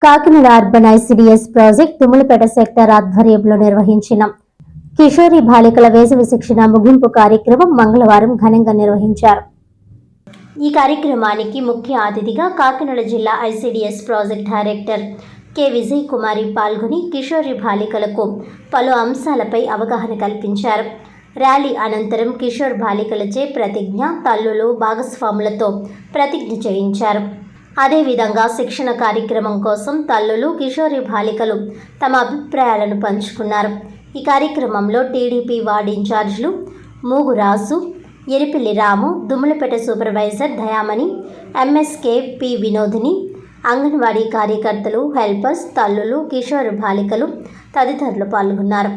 Kakinada urban ICDS project Tummalapeta sector ఆధ్వర్యంలో నిర్వహించిన కిషోరి బాలికల వేసవి శిక్షణ ముగింపు కార్యక్రమం మంగళవారం ఘనంగా నిర్వహించారు. ఈ కార్యక్రమానికి ముఖ్య అతిథిగా కాకినాడ జిల్లా ICDS project director K Vijay Kumari పాల్గొని కిషోరి బాలికలకు పలు అంశాలపై అవగాహన కల్పించారు. ర్యాలీ అనంతరం కిషోర్ బాలికలచే ప్రతిజ్ఞ, తల్లులు భాగస్వాములతో ప్రతిజ్ఞ చేయించారు. అదేవిధంగా శిక్షణ కార్యక్రమం కోసం తల్లులు, కిషోరి బాలికలు తమ అభిప్రాయాలను పంచుకున్నారు. ఈ కార్యక్రమంలో టీడీపీ వార్డు ఇన్ఛార్జీలు Mooguraju, Eripilli Ramu, Dummalapeta supervisor Dayamani, MSK P Vinodini, anganwadi కార్యకర్తలు, హెల్పర్స్, తల్లులు, కిషోర్ బాలికలు తదితరులు పాల్గొన్నారు.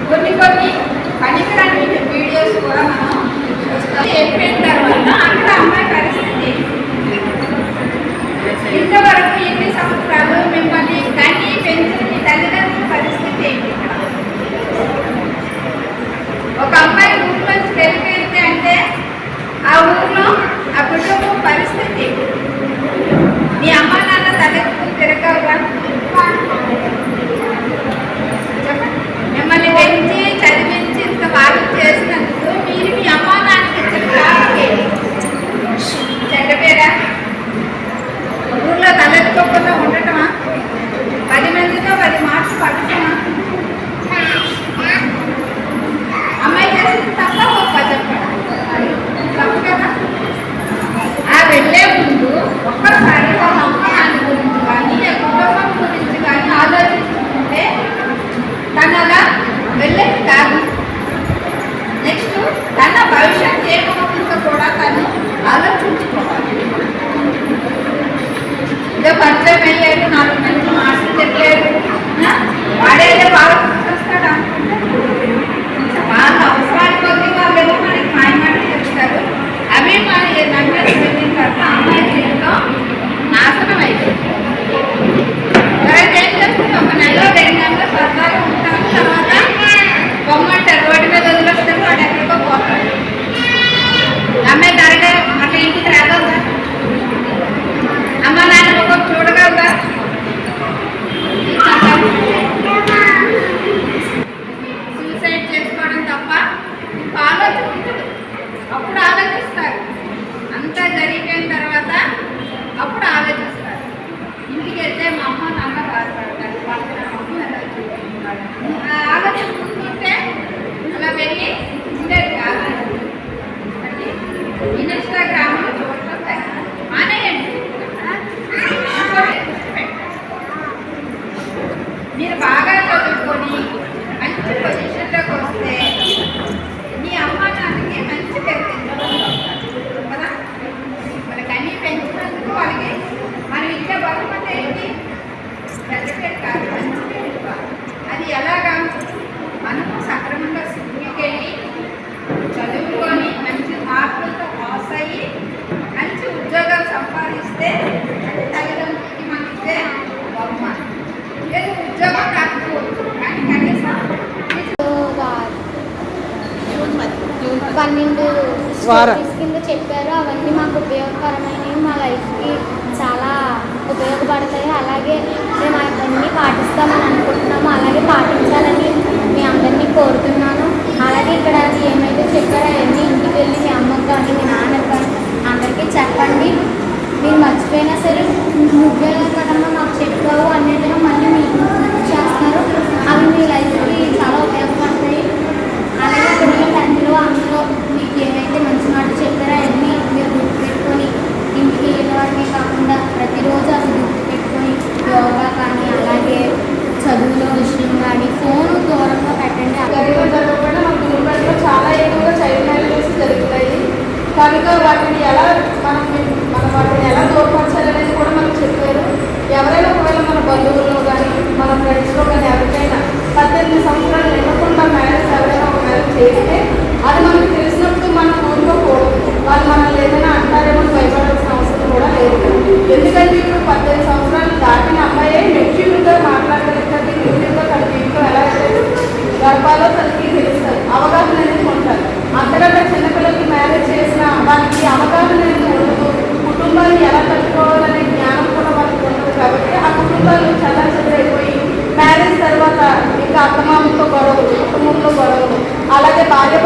కొన్ని పనికిరాని వీడియోస్ కూడా మనం చెప్పిన తర్వాత అక్కడ అమ్మాయి పరిస్థితి ఇంతవరకు ఎన్ని సంవత్సరాలు మిమ్మల్ని కానీ పెంచిన మీ తల్లిదండ్రుల పరిస్థితి ఏంటి? ఒక అమ్మాయి ఊరిలోంచి వెళ్ళిపోయింది అంటే ఆ ఊరిలో ఆ కుటుంబం పరిస్థితి మీ అమ్మ నాన్న తల్లిదండ్రులు తిరగలరా? మిమ్మల్ని పెంచి చదివించి ఇంత బాగా చేసినందుకు మీరు మీ అమ్మ నాన్నకి ఇచ్చిన 12 వార- స్టోరీస్ కింద చెప్పారు. అవన్నీ మాకు ఉపయోగకరమైనవి, మా లైఫ్కి చాలా ఉపయోగపడతాయి. అలాగే మేము అవన్నీ పాటిస్తామని అనుకుంటున్నాము. అలాగే పాటించాలని మీ అందరినీ కోరుతున్నాను. అలాగే ఇక్కడ ఏమైతే చెప్పారో అవన్నీ ఇంటికి వెళ్ళి మీ అమ్మకు కానీ మీ నాన్నకు కానీ అందరికీ చెప్పండి. మీరు మర్చిపోయినా సరే నువ్వేలా కదమ్మా మాకు చెప్పావు అనేదిగా మళ్ళీ మీకు చేస్తారు. అవి మీ లైఫ్కి చాలా ఉపయోగపడతాయి. అలాగే ఇప్పుడు 10th అందులో మీకు ఏమైతే మంచి మాట చెప్పారో అవన్నీ మీరు గుర్తుపెట్టుకొని ఇంటికి వెళ్ళిన వాటిని కాకుండా ప్రతిరోజు అవి గుర్తుపెట్టుకొని యోగా కానీ అలాగే చదువులో విషయం కానీ ఫోన్ దూరంగా పెట్టండి. జరగకుండా మన దుర్బడిలో చాలా ఎక్కువగా చైల్డ్ మ్యారేజెస్ జరుగుతాయి. కనుక వాటిని ఎలా మనం వాటిని ఎలా తోడ్పరచాలనేది కూడా మనకు చెప్పారు. ఎవరైనా ఒకవేళ మన బంధువుల్లో కానీ మన ఫ్రెండ్స్లో కానీ ఎవరికైనా 18 సంవత్సరాలు నిండకుండా మ్యారేజ్ ఎవరైనా ఒక మ్యారేజ్ చేస్తే అది మనకు తెలిసినప్పుడు మన ఊరుకోకూడదు. వాళ్ళు మనల్ని ఏదైనా అంటారేమో భయపడాల్సిన అవసరం కూడా లేదు. ఎందుకంటే ఇప్పుడు 18 సంవత్సరాలు దాటిన అమ్మాయే మెచ్యూర్గా మాట్లాడగలుగుతుంది. మెచ్యూర్గా తన జీవితం ఎలా గడపాలో తనకి తెలుస్తుంది, అవగాహన అనేది ఉంటారు. అంతకంటే చిన్నపిల్లలకి మ్యారేజ్ చేసిన వాళ్ళకి అవగాహన అనేది ఉండదు. కుటుంబాన్ని ఎలా కట్టుకోవాలనే జ్ఞానం కూడా వాళ్ళకి ఉండదు. కాబట్టి ఆ కుటుంబాలు చాలా చెదరైపోయి మ్యారేజ్ తర్వాత ఇంకా అత్తమామతో గొడవలు, కుటుంబంలో గొడవలు, అలాగే భార్య